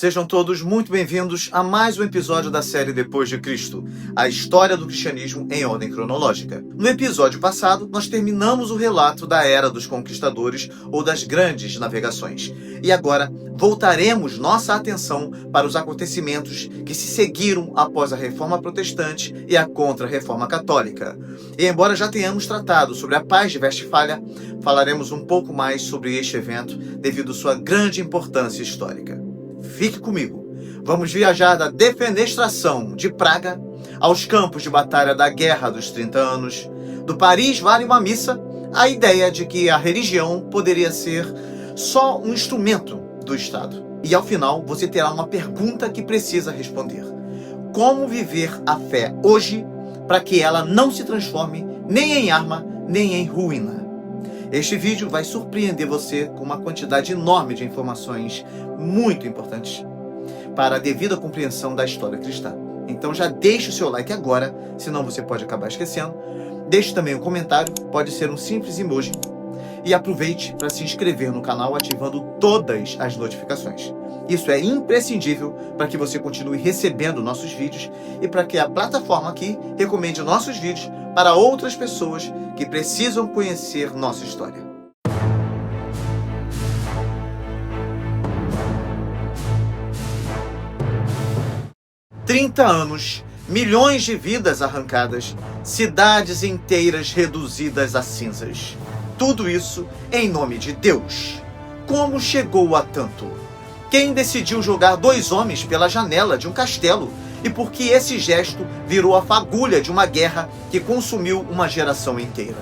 Sejam todos muito bem-vindos a mais um episódio da série Depois de Cristo, a história do cristianismo em ordem cronológica. No episódio passado, nós terminamos o relato da Era dos Conquistadores ou das Grandes Navegações. E agora voltaremos nossa atenção para os acontecimentos que se seguiram após a Reforma Protestante e a Contra-Reforma Católica. E embora já tenhamos tratado sobre a Paz de Westfália, falaremos um pouco mais sobre este evento devido à sua grande importância histórica. Fique comigo. Vamos viajar da defenestração de Praga aos campos de batalha da Guerra dos 30 Anos, do Paris Vale uma Missa, à ideia de que a religião poderia ser só um instrumento do Estado. E ao final você terá uma pergunta que precisa responder: como viver a fé hoje para que ela não se transforme nem em arma, nem em ruína? Este vídeo vai surpreender você com uma quantidade enorme de informações muito importantes para a devida compreensão da história cristã. Então já deixe o seu like agora, senão você pode acabar esquecendo. Deixe também um comentário, pode ser um simples emoji. E aproveite para se inscrever no canal ativando todas as notificações. Isso é imprescindível para que você continue recebendo nossos vídeos e para que a plataforma aqui recomende nossos vídeos para outras pessoas que precisam conhecer nossa história. "30 anos, milhões de vidas arrancadas, cidades inteiras reduzidas a cinzas. Tudo isso em nome de Deus. Como chegou a tanto? Quem decidiu jogar 2 homens pela janela de um castelo? E por que esse gesto virou a fagulha de uma guerra que consumiu uma geração inteira?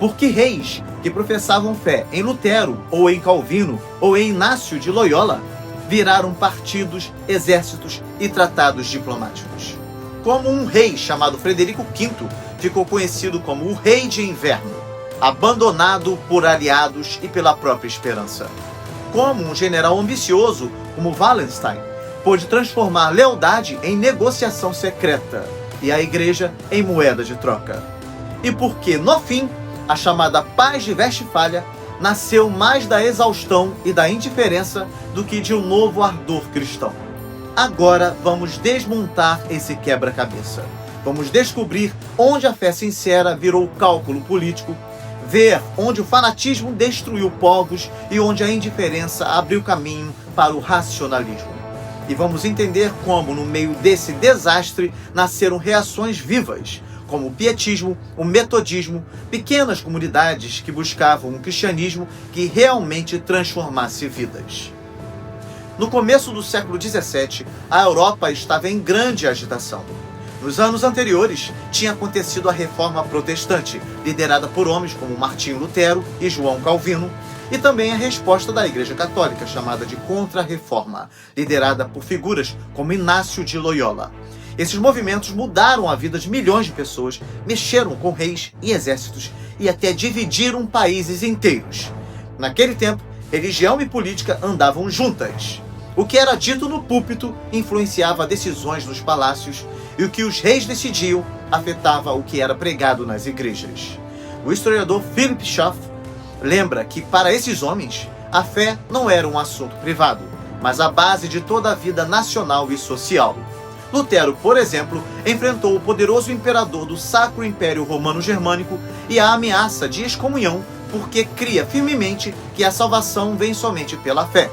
Por que reis que professavam fé em Lutero, ou em Calvino, ou em Inácio de Loyola, viraram partidos, exércitos e tratados diplomáticos? Como um rei chamado Frederico V ficou conhecido como o Rei de Inverno, abandonado por aliados e pela própria esperança? Como um general ambicioso como Wallenstein pôde transformar lealdade em negociação secreta e a igreja em moeda de troca? E porque, no fim, a chamada Paz de Westfália nasceu mais da exaustão e da indiferença do que de um novo ardor cristão? Agora vamos desmontar esse quebra-cabeça. Vamos descobrir onde a fé sincera virou cálculo político, ver onde o fanatismo destruiu povos e onde a indiferença abriu caminho para o racionalismo. E vamos entender como, no meio desse desastre, nasceram reações vivas, como o pietismo, o metodismo, pequenas comunidades que buscavam um cristianismo que realmente transformasse vidas. No começo do século XVII, a Europa estava em grande agitação. Nos anos anteriores, tinha acontecido a Reforma Protestante, liderada por homens como Martinho Lutero e João Calvino, e também a resposta da Igreja Católica, chamada de Contra-Reforma, liderada por figuras como Inácio de Loyola. Esses movimentos mudaram a vida de milhões de pessoas, mexeram com reis e exércitos e até dividiram países inteiros. Naquele tempo, religião e política andavam juntas. O que era dito no púlpito influenciava decisões nos palácios, e o que os reis decidiam afetava o que era pregado nas igrejas. O historiador Philip Schaff lembra que, para esses homens, a fé não era um assunto privado, mas a base de toda a vida nacional e social. Lutero, por exemplo, enfrentou o poderoso imperador do Sacro Império Romano Germânico e a ameaça de excomunhão porque cria firmemente que a salvação vem somente pela fé.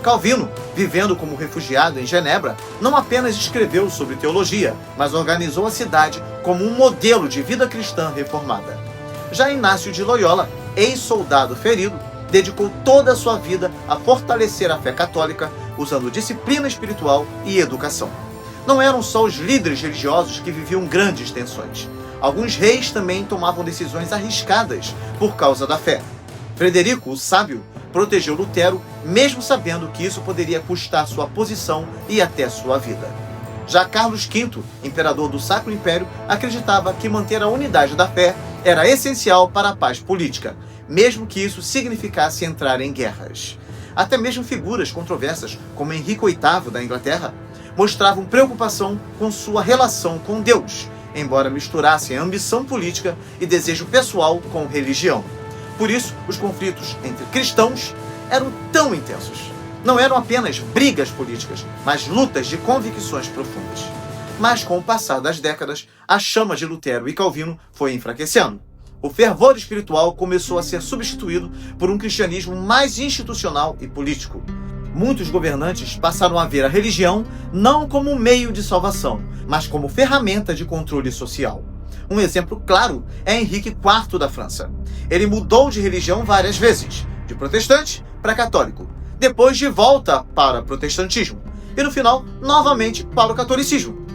Calvino, vivendo como refugiado em Genebra, não apenas escreveu sobre teologia, mas organizou a cidade como um modelo de vida cristã reformada. Já Inácio de Loyola, ex-soldado ferido, dedicou toda a sua vida a fortalecer a fé católica, usando disciplina espiritual e educação. Não eram só os líderes religiosos que viviam grandes tensões. Alguns reis também tomavam decisões arriscadas por causa da fé. Frederico, o Sábio, protegeu Lutero, mesmo sabendo que isso poderia custar sua posição e até sua vida. Já Carlos V, imperador do Sacro Império, acreditava que manter a unidade da fé era essencial para a paz política, mesmo que isso significasse entrar em guerras. Até mesmo figuras controversas, como Henrique VIII da Inglaterra, mostravam preocupação com sua relação com Deus, embora misturassem ambição política e desejo pessoal com religião. Por isso, os conflitos entre cristãos eram tão intensos. Não eram apenas brigas políticas, mas lutas de convicções profundas. Mas com o passar das décadas, a chama de Lutero e Calvino foi enfraquecendo. O fervor espiritual começou a ser substituído por um cristianismo mais institucional e político. Muitos governantes passaram a ver a religião não como meio de salvação, mas como ferramenta de controle social. Um exemplo claro é Henrique IV da França. Ele mudou de religião várias vezes, de protestante para católico, depois de volta para protestantismo, e no final, novamente para o catolicismo.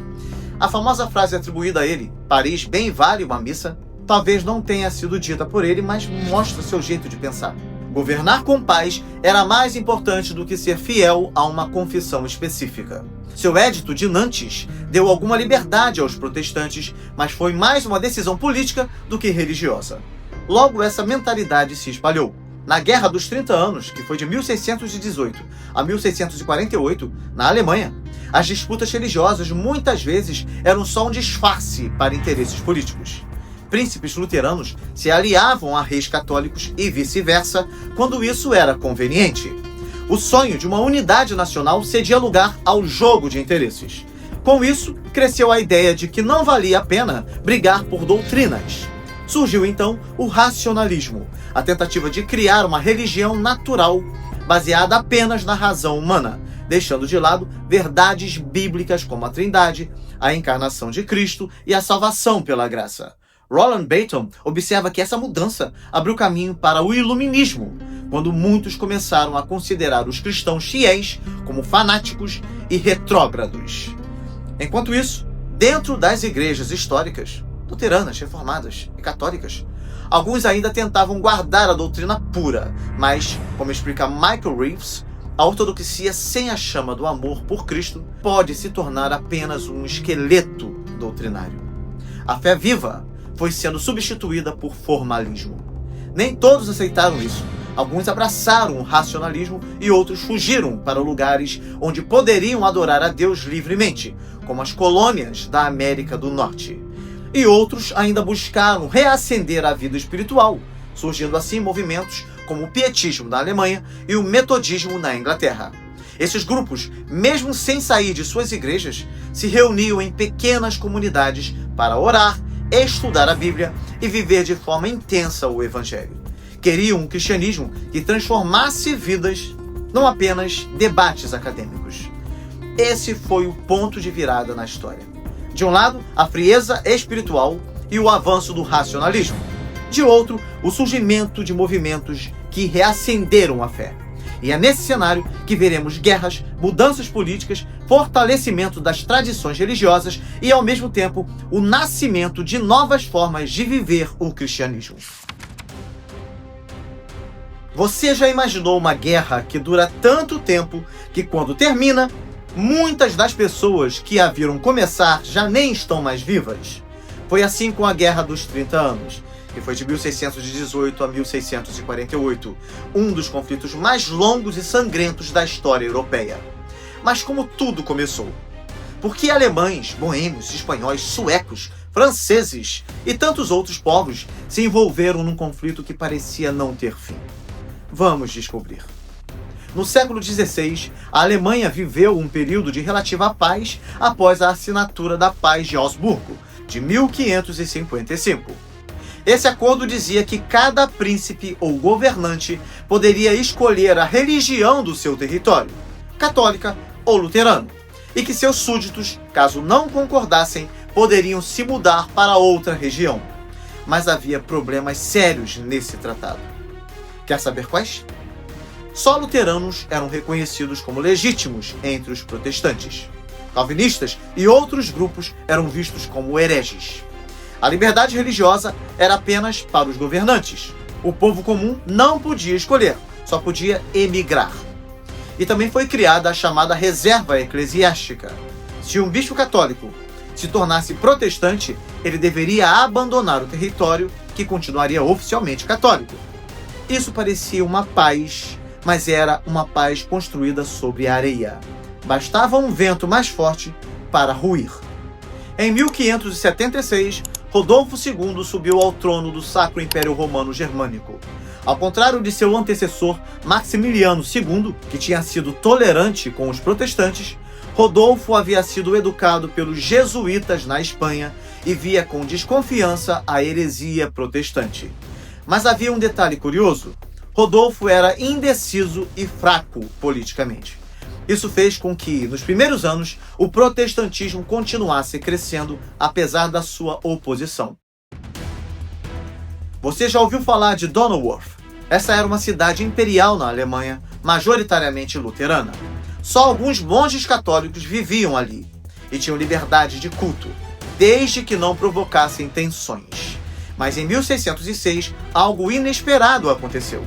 A famosa frase atribuída a ele, Paris bem vale uma missa, talvez não tenha sido dita por ele, mas mostra seu jeito de pensar. Governar com paz era mais importante do que ser fiel a uma confissão específica. Seu Edito de Nantes deu alguma liberdade aos protestantes, mas foi mais uma decisão política do que religiosa. Logo, essa mentalidade se espalhou. Na Guerra dos 30 Anos, que foi de 1618 a 1648, na Alemanha, as disputas religiosas muitas vezes eram só um disfarce para interesses políticos. Príncipes luteranos se aliavam a reis católicos e vice-versa quando isso era conveniente. O sonho de uma unidade nacional cedia lugar ao jogo de interesses. Com isso, cresceu a ideia de que não valia a pena brigar por doutrinas. Surgiu então o racionalismo, a tentativa de criar uma religião natural, baseada apenas na razão humana, deixando de lado verdades bíblicas como a Trindade, a encarnação de Cristo e a salvação pela graça. Roland Bainton observa que essa mudança abriu caminho para o iluminismo, quando muitos começaram a considerar os cristãos fiéis como fanáticos e retrógrados. Enquanto isso, dentro das igrejas históricas, luteranas, reformadas e católicas, alguns ainda tentavam guardar a doutrina pura, mas, como explica Michael Reeves, a ortodoxia sem a chama do amor por Cristo pode se tornar apenas um esqueleto doutrinário. A fé viva foi sendo substituída por formalismo. Nem todos aceitaram isso. Alguns abraçaram o racionalismo e outros fugiram para lugares onde poderiam adorar a Deus livremente, como as colônias da América do Norte. E outros ainda buscaram reacender a vida espiritual, surgindo assim movimentos como o pietismo na Alemanha e o metodismo na Inglaterra. Esses grupos, mesmo sem sair de suas igrejas, se reuniam em pequenas comunidades para orar, estudar a Bíblia e viver de forma intensa o Evangelho. Queriam um cristianismo que transformasse vidas, não apenas debates acadêmicos. Esse foi o ponto de virada na história. De um lado, a frieza espiritual e o avanço do racionalismo. De outro, o surgimento de movimentos que reacenderam a fé. E é nesse cenário que veremos guerras, mudanças políticas, fortalecimento das tradições religiosas e, ao mesmo tempo, o nascimento de novas formas de viver o cristianismo. Você já imaginou uma guerra que dura tanto tempo que, quando termina, muitas das pessoas que a viram começar já nem estão mais vivas? Foi assim com a Guerra dos 30 Anos, que foi de 1618 a 1648, um dos conflitos mais longos e sangrentos da história europeia. Mas como tudo começou? Por que alemães, boêmios, espanhóis, suecos, franceses e tantos outros povos se envolveram num conflito que parecia não ter fim? Vamos descobrir. No século XVI, a Alemanha viveu um período de relativa paz após a assinatura da Paz de Augsburgo, de 1555. Esse acordo dizia que cada príncipe ou governante poderia escolher a religião do seu território, católica ou luterano, e que seus súditos, caso não concordassem, poderiam se mudar para outra região. Mas havia problemas sérios nesse tratado. Quer saber quais? Só luteranos eram reconhecidos como legítimos entre os protestantes. Calvinistas e outros grupos eram vistos como hereges. A liberdade religiosa era apenas para os governantes. O povo comum não podia escolher, só podia emigrar. E também foi criada a chamada reserva eclesiástica. Se um bispo católico se tornasse protestante, ele deveria abandonar o território, que continuaria oficialmente católico. Isso parecia uma paz, mas era uma paz construída sobre a areia. Bastava um vento mais forte para ruir. Em 1576, Rodolfo II subiu ao trono do Sacro Império Romano Germânico. Ao contrário de seu antecessor Maximiliano II, que tinha sido tolerante com os protestantes, Rodolfo havia sido educado pelos jesuítas na Espanha e via com desconfiança a heresia protestante. Mas havia um detalhe curioso: Rodolfo era indeciso e fraco politicamente. Isso fez com que, nos primeiros anos, o protestantismo continuasse crescendo apesar da sua oposição. Você já ouviu falar de Donauwörth? Essa era uma cidade imperial na Alemanha, majoritariamente luterana. Só alguns monges católicos viviam ali e tinham liberdade de culto, desde que não provocassem tensões. Mas em 1606, algo inesperado aconteceu.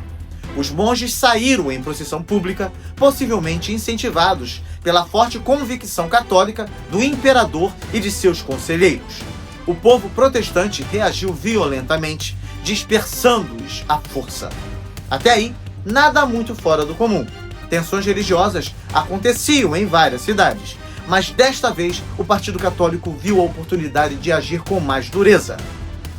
Os monges saíram em procissão pública, possivelmente incentivados pela forte convicção católica do imperador e de seus conselheiros. O povo protestante reagiu violentamente, dispersando-os à força. Até aí, nada muito fora do comum. Tensões religiosas aconteciam em várias cidades, mas desta vez o Partido Católico viu a oportunidade de agir com mais dureza.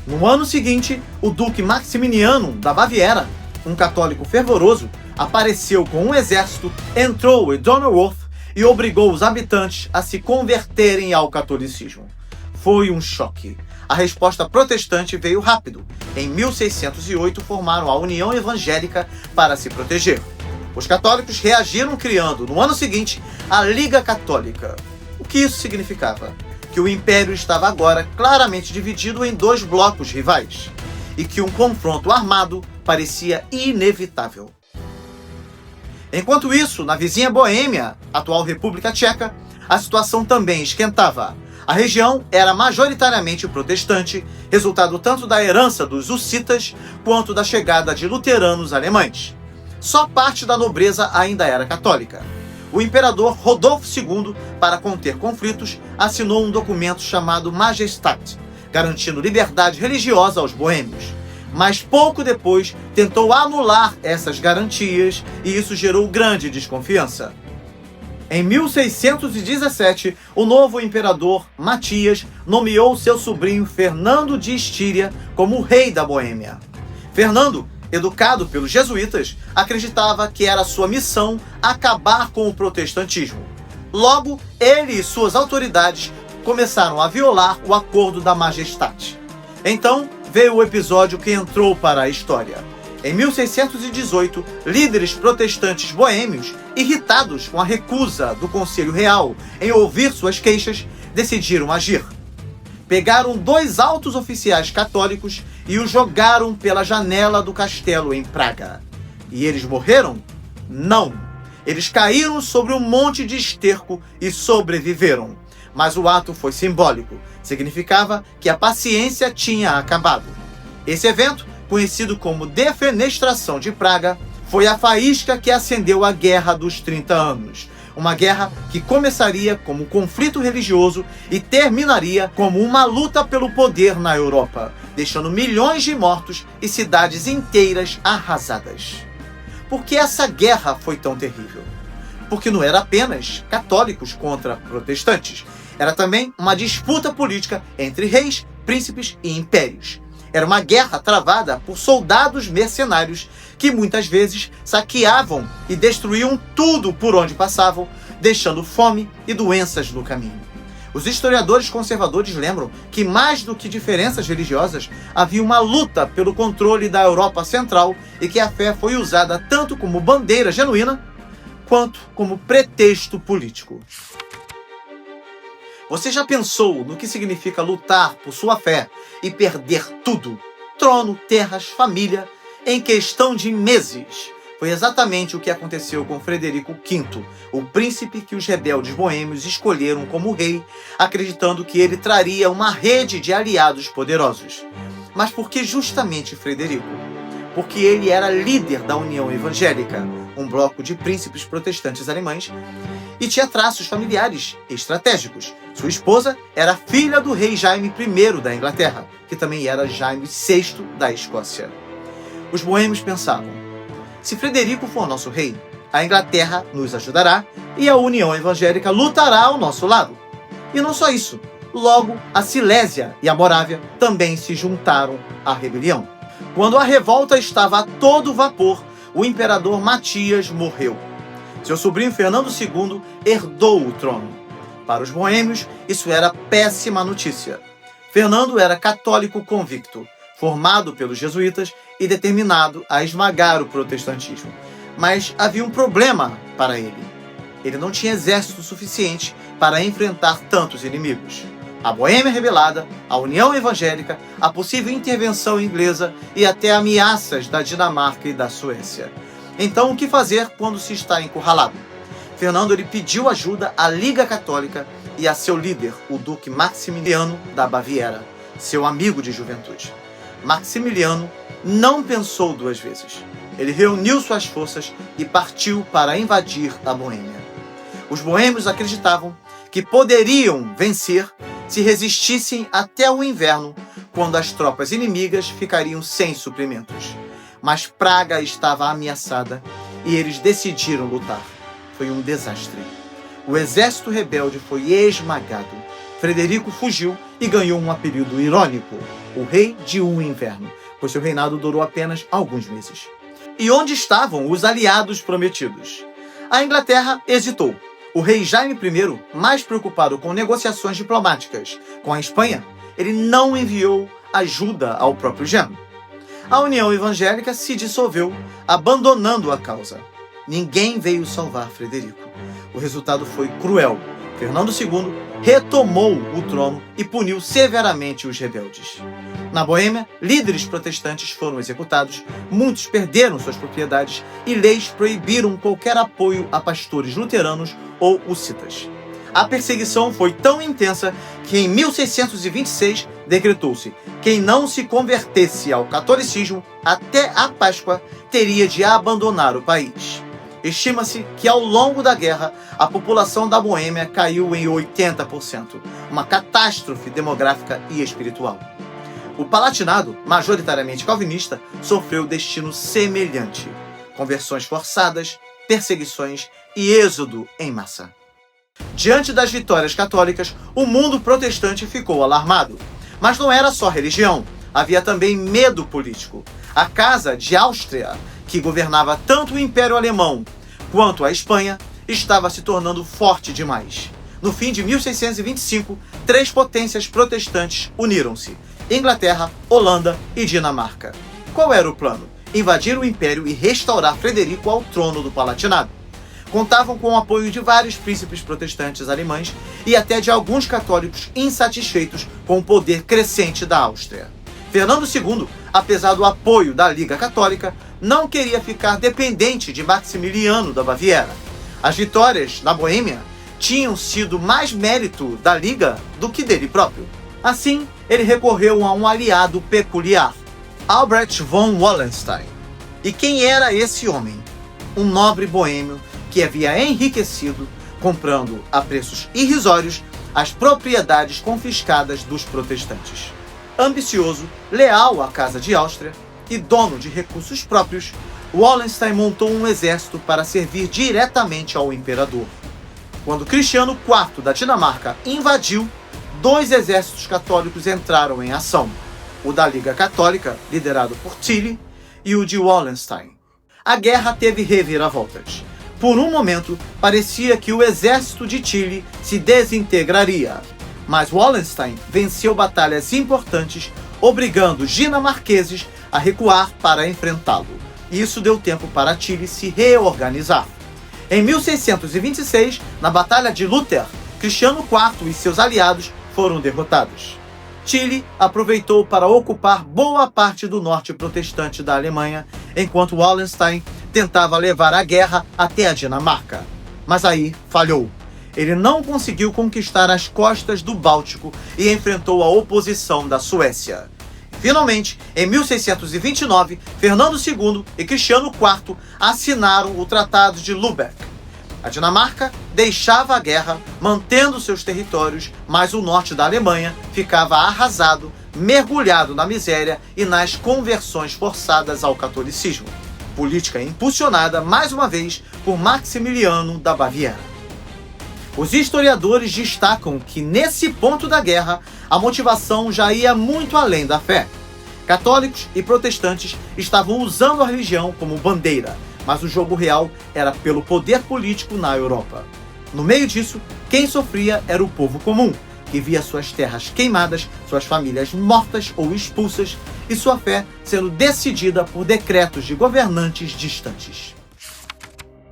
No ano seguinte, o Duque Maximiliano da Baviera, um católico fervoroso, apareceu com um exército, entrou em Donauwörth e obrigou os habitantes a se converterem ao catolicismo. Foi um choque. A resposta protestante veio rápido. Em 1608 formaram a União Evangélica para se proteger. Os católicos reagiram criando, no ano seguinte, a Liga Católica. O que isso significava? Que o império estava agora claramente dividido em dois blocos rivais e que um confronto armado parecia inevitável. Enquanto isso, na vizinha Boêmia, atual República Tcheca, a situação também esquentava. A região era majoritariamente protestante, resultado tanto da herança dos hussitas quanto da chegada de luteranos alemães. Só parte da nobreza ainda era católica. O imperador Rodolfo II, para conter conflitos, assinou um documento chamado Majestat, garantindo liberdade religiosa aos boêmios. Mas pouco depois tentou anular essas garantias e isso gerou grande desconfiança. Em 1617, o novo imperador Matias nomeou seu sobrinho Fernando de Estíria como rei da Boêmia. Fernando, educado pelos jesuítas, acreditava que era sua missão acabar com o protestantismo. Logo, ele e suas autoridades começaram a violar o Acordo da Majestat. Então, veio o episódio que entrou para a história. Em 1618, líderes protestantes boêmios, irritados com a recusa do Conselho Real em ouvir suas queixas, decidiram agir. Pegaram 2 altos oficiais católicos e os jogaram pela janela do castelo em Praga. E eles morreram? Não! Eles caíram sobre um monte de esterco e sobreviveram. Mas o ato foi simbólico. Significava que a paciência tinha acabado. Esse evento, conhecido como Defenestração de Praga, foi a faísca que acendeu a Guerra dos 30 Anos. Uma guerra que começaria como um conflito religioso e terminaria como uma luta pelo poder na Europa, deixando milhões de mortos e cidades inteiras arrasadas. Por que essa guerra foi tão terrível? Porque não era apenas católicos contra protestantes. Era também uma disputa política entre reis, príncipes e impérios. Era uma guerra travada por soldados mercenários que muitas vezes saqueavam e destruíam tudo por onde passavam, deixando fome e doenças no caminho. Os historiadores conservadores lembram que, mais do que diferenças religiosas, havia uma luta pelo controle da Europa Central e que a fé foi usada tanto como bandeira genuína quanto como pretexto político. Você já pensou no que significa lutar por sua fé e perder tudo? Trono, terras, família, em questão de meses. Foi exatamente o que aconteceu com Frederico V, o príncipe que os rebeldes boêmios escolheram como rei, acreditando que ele traria uma rede de aliados poderosos. Mas por que justamente Frederico? Porque ele era líder da União Evangélica, um bloco de príncipes protestantes alemães, e tinha traços familiares estratégicos. Sua esposa era filha do rei Jaime I da Inglaterra, que também era Jaime VI da Escócia. Os boêmios pensavam: se Frederico for nosso rei, a Inglaterra nos ajudará e a União Evangélica lutará ao nosso lado. E não só isso, Logo, a Silésia e a Morávia também se juntaram à rebelião. Quando a revolta estava a todo vapor, o imperador Matias morreu. Seu sobrinho Fernando II herdou o trono. Para os boêmios, isso era péssima notícia. Fernando era católico convicto, formado pelos jesuítas e determinado a esmagar o protestantismo. Mas havia um problema para ele. Ele não tinha exército suficiente para enfrentar tantos inimigos. A Boêmia rebelada, a União Evangélica, a possível intervenção inglesa e até ameaças da Dinamarca e da Suécia. Então, o que fazer quando se está encurralado? Fernando pediu ajuda à Liga Católica e a seu líder, o Duque Maximiliano da Baviera, seu amigo de juventude. Maximiliano não pensou duas vezes. Ele reuniu suas forças e partiu para invadir a Boêmia. Os boêmios acreditavam que poderiam vencer se resistissem até o inverno, quando as tropas inimigas ficariam sem suprimentos. Mas Praga estava ameaçada e eles decidiram lutar. Foi um desastre. O exército rebelde foi esmagado. Frederico fugiu e ganhou um apelido irônico, o Rei de um Inverno, pois seu reinado durou apenas alguns meses. E onde estavam os aliados prometidos? A Inglaterra hesitou. O rei Jaime I, mais preocupado com negociações diplomáticas com a Espanha, ele não enviou ajuda ao próprio genro. A União Evangélica se dissolveu, abandonando a causa. Ninguém veio salvar Frederico. O resultado foi cruel. Fernando II retomou o trono e puniu severamente os rebeldes. Na Boêmia, líderes protestantes foram executados, muitos perderam suas propriedades e leis proibiram qualquer apoio a pastores luteranos ou hussitas. A perseguição foi tão intensa que em 1626 decretou-se: quem não se convertesse ao catolicismo até a Páscoa teria de abandonar o país. Estima-se que ao longo da guerra a população da Boêmia caiu em 80%, uma catástrofe demográfica e espiritual. O Palatinado, majoritariamente calvinista, sofreu destino semelhante: conversões forçadas, perseguições e êxodo em massa. Diante das vitórias católicas, o mundo protestante ficou alarmado. Mas não era só religião, havia também medo político. A Casa de Áustria, que governava tanto o Império Alemão quanto a Espanha, estava se tornando forte demais. No fim de 1625, 3 potências protestantes uniram-se: Inglaterra, Holanda e Dinamarca. Qual era o plano? Invadir o Império e restaurar Frederico ao trono do Palatinado. Contavam com o apoio de vários príncipes protestantes alemães e até de alguns católicos insatisfeitos com o poder crescente da Áustria. Fernando II, apesar do apoio da Liga Católica, não queria ficar dependente de Maximiliano da Baviera. As vitórias na Boêmia tinham sido mais mérito da Liga do que dele próprio. Assim, ele recorreu a um aliado peculiar: Albrecht von Wallenstein. E quem era esse homem? Um nobre boêmio que havia enriquecido, comprando a preços irrisórios as propriedades confiscadas dos protestantes. Ambicioso, leal à Casa de Áustria e dono de recursos próprios, Wallenstein montou um exército para servir diretamente ao imperador. Quando Cristiano IV da Dinamarca invadiu, 2 exércitos católicos entraram em ação: o da Liga Católica, liderado por Tilly, e o de Wallenstein. A guerra teve reviravoltas. Por um momento, parecia que o exército de Tilly se desintegraria. Mas Wallenstein venceu batalhas importantes, obrigando os dinamarqueses a recuar para enfrentá-lo. Isso deu tempo para Tilly se reorganizar. Em 1626, na Batalha de Lutter, Cristiano IV e seus aliados foram derrotados. Tilly aproveitou para ocupar boa parte do norte protestante da Alemanha, enquanto Wallenstein tentava levar a guerra até a Dinamarca. Mas aí falhou. Ele não conseguiu conquistar as costas do Báltico e enfrentou a oposição da Suécia. Finalmente, em 1629, Fernando II e Cristiano IV assinaram o Tratado de Lübeck. A Dinamarca deixava a guerra, mantendo seus territórios, mas o norte da Alemanha ficava arrasado, mergulhado na miséria e nas conversões forçadas ao catolicismo. Política impulsionada, mais uma vez, por Maximiliano da Baviera. Os historiadores destacam que, nesse ponto da guerra, a motivação já ia muito além da fé. Católicos e protestantes estavam usando a religião como bandeira, mas o jogo real era pelo poder político na Europa. No meio disso, quem sofria era o povo comum, que via suas terras queimadas, suas famílias mortas ou expulsas e sua fé sendo decidida por decretos de governantes distantes.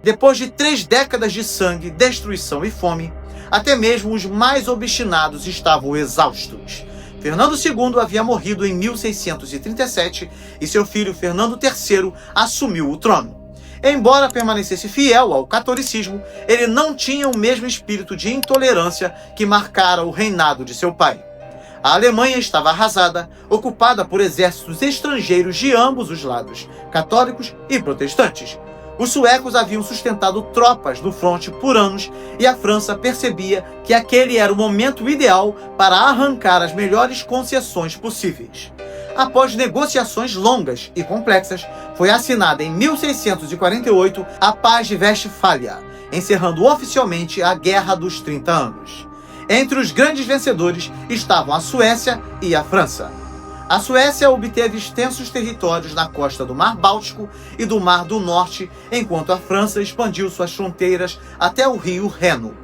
Depois de 3 décadas de sangue, destruição e fome, até mesmo os mais obstinados estavam exaustos. Fernando II havia morrido em 1637 e seu filho Fernando III assumiu o trono. Embora permanecesse fiel ao catolicismo, ele não tinha o mesmo espírito de intolerância que marcara o reinado de seu pai. A Alemanha estava arrasada, ocupada por exércitos estrangeiros de ambos os lados, católicos e protestantes. Os suecos haviam sustentado tropas no fronte por anos e a França percebia que aquele era o momento ideal para arrancar as melhores concessões possíveis. Após negociações longas e complexas, foi assinada em 1648 a Paz de Westfália, encerrando oficialmente a Guerra dos 30 Anos. Entre os grandes vencedores estavam a Suécia e a França. A Suécia obteve extensos territórios na costa do Mar Báltico e do Mar do Norte, enquanto a França expandiu suas fronteiras até o rio Reno.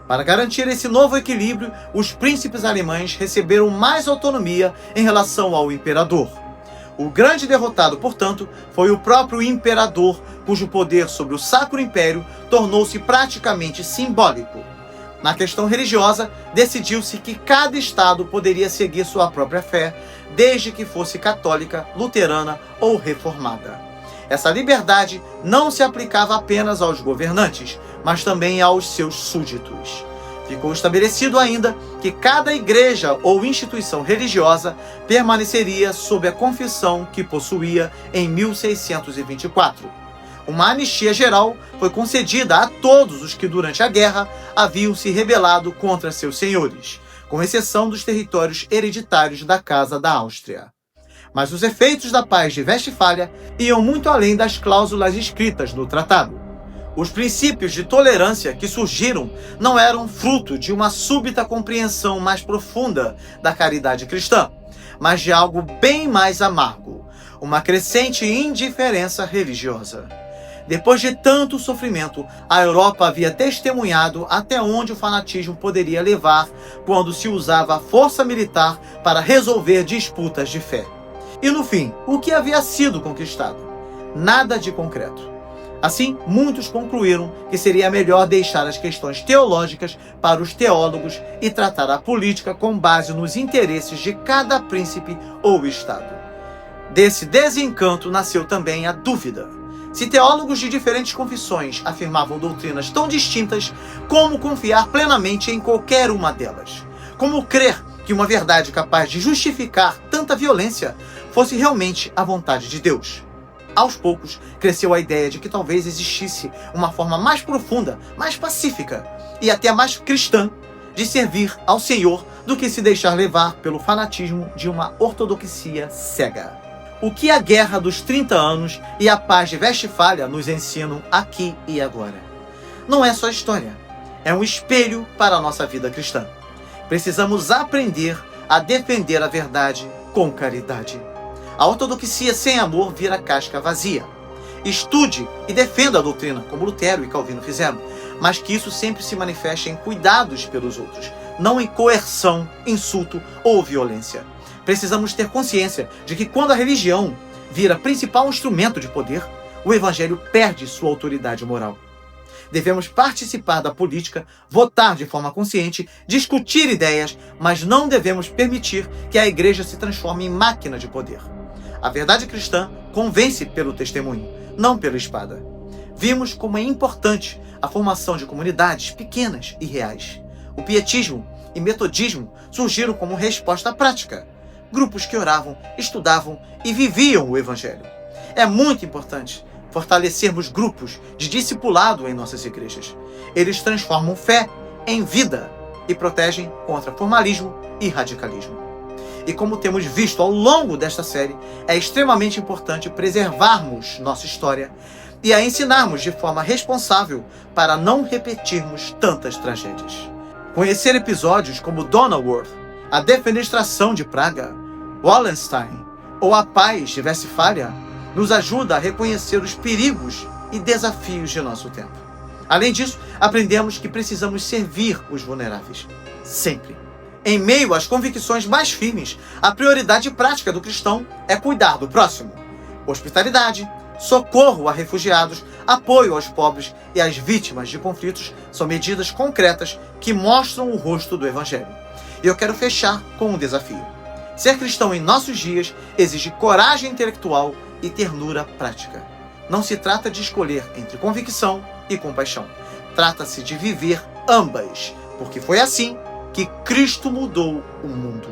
Para garantir esse novo equilíbrio, os príncipes alemães receberam mais autonomia em relação ao imperador. O grande derrotado, portanto, foi o próprio imperador, cujo poder sobre o Sacro Império tornou-se praticamente simbólico. Na questão religiosa, decidiu-se que cada estado poderia seguir sua própria fé, desde que fosse católica, luterana ou reformada. Essa liberdade não se aplicava apenas aos governantes, mas também aos seus súditos. Ficou estabelecido ainda que cada igreja ou instituição religiosa permaneceria sob a confissão que possuía em 1624. Uma anistia geral foi concedida a todos os que durante a guerra haviam se rebelado contra seus senhores, com exceção dos territórios hereditários da Casa da Áustria. Mas os efeitos da Paz de Westfália iam muito além das cláusulas escritas no tratado. Os princípios de tolerância que surgiram não eram fruto de uma súbita compreensão mais profunda da caridade cristã, mas de algo bem mais amargo, uma crescente indiferença religiosa. Depois de tanto sofrimento, a Europa havia testemunhado até onde o fanatismo poderia levar quando se usava a força militar para resolver disputas de fé. E no fim, o que havia sido conquistado? Nada de concreto. Assim, muitos concluíram que seria melhor deixar as questões teológicas para os teólogos e tratar a política com base nos interesses de cada príncipe ou estado. Desse desencanto nasceu também a dúvida. Se teólogos de diferentes confissões afirmavam doutrinas tão distintas, como confiar plenamente em qualquer uma delas? Como crer que uma verdade capaz de justificar tanta violência fosse realmente a vontade de Deus? Aos poucos, cresceu a ideia de que talvez existisse uma forma mais profunda, mais pacífica e até mais cristã de servir ao Senhor do que se deixar levar pelo fanatismo de uma ortodoxia cega. O que a Guerra dos 30 Anos e a Paz de Westfália nos ensinam aqui e agora? Não é só história, é um espelho para a nossa vida cristã. Precisamos aprender a defender a verdade com caridade. A ortodoxia sem amor vira casca vazia. Estude e defenda a doutrina, como Lutero e Calvino fizeram, mas que isso sempre se manifeste em cuidados pelos outros, não em coerção, insulto ou violência. Precisamos ter consciência de que quando a religião vira principal instrumento de poder, o evangelho perde sua autoridade moral. Devemos participar da política, votar de forma consciente, discutir ideias, mas não devemos permitir que a igreja se transforme em máquina de poder. A verdade cristã convence pelo testemunho, não pela espada. Vimos como é importante a formação de comunidades pequenas e reais. O pietismo e metodismo surgiram como resposta prática. Grupos que oravam, estudavam e viviam o evangelho. É muito importante fortalecermos grupos de discipulado em nossas igrejas. Eles transformam fé em vida e protegem contra formalismo e radicalismo. E como temos visto ao longo desta série, é extremamente importante preservarmos nossa história e a ensinarmos de forma responsável para não repetirmos tantas tragédias. Conhecer episódios como Donauwörth, a Defenestração de Praga, Wallenstein ou A Paz de Westfália nos ajuda a reconhecer os perigos e desafios de nosso tempo. Além disso, aprendemos que precisamos servir os vulneráveis, sempre. Em meio às convicções mais firmes, a prioridade prática do cristão é cuidar do próximo. Hospitalidade, socorro a refugiados, apoio aos pobres e às vítimas de conflitos são medidas concretas que mostram o rosto do Evangelho. E eu quero fechar com um desafio. Ser cristão em nossos dias exige coragem intelectual e ternura prática. Não se trata de escolher entre convicção e compaixão. Trata-se de viver ambas, porque foi assim que Cristo mudou o mundo.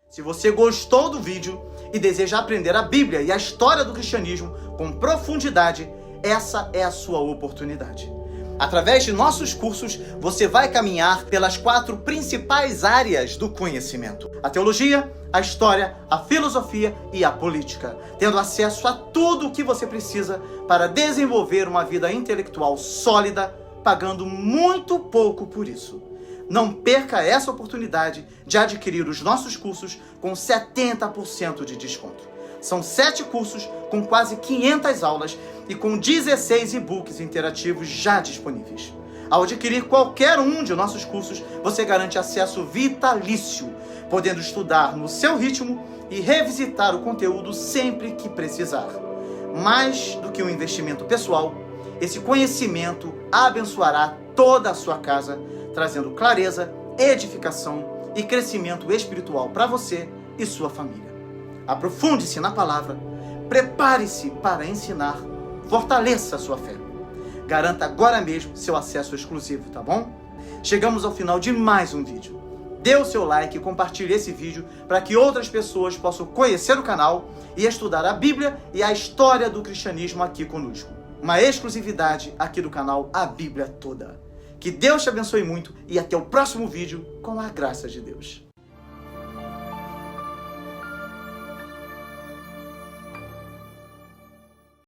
Se você gostou do vídeo e deseja aprender a Bíblia e a história do cristianismo com profundidade, essa é a sua oportunidade. Através de nossos cursos, você vai caminhar pelas 4 principais áreas do conhecimento: a teologia, a história, a filosofia e a política, tendo acesso a tudo o que você precisa para desenvolver uma vida intelectual sólida, pagando muito pouco por isso. Não perca essa oportunidade de adquirir os nossos cursos com 70% de desconto. São 7 cursos com quase 500 aulas e com 16 e-books interativos já disponíveis. Ao adquirir qualquer um de nossos cursos, você garante acesso vitalício, podendo estudar no seu ritmo e revisitar o conteúdo sempre que precisar. Mais do que um investimento pessoal, esse conhecimento abençoará toda a sua casa, trazendo clareza, edificação e crescimento espiritual para você e sua família. Aprofunde-se na palavra, prepare-se para ensinar, fortaleça a sua fé. Garanta agora mesmo seu acesso exclusivo, tá bom? Chegamos ao final de mais um vídeo. Dê o seu like e compartilhe esse vídeo para que outras pessoas possam conhecer o canal e estudar a Bíblia e a história do cristianismo aqui conosco. Uma exclusividade aqui do canal A Bíblia Toda. Que Deus te abençoe muito e até o próximo vídeo com a graça de Deus.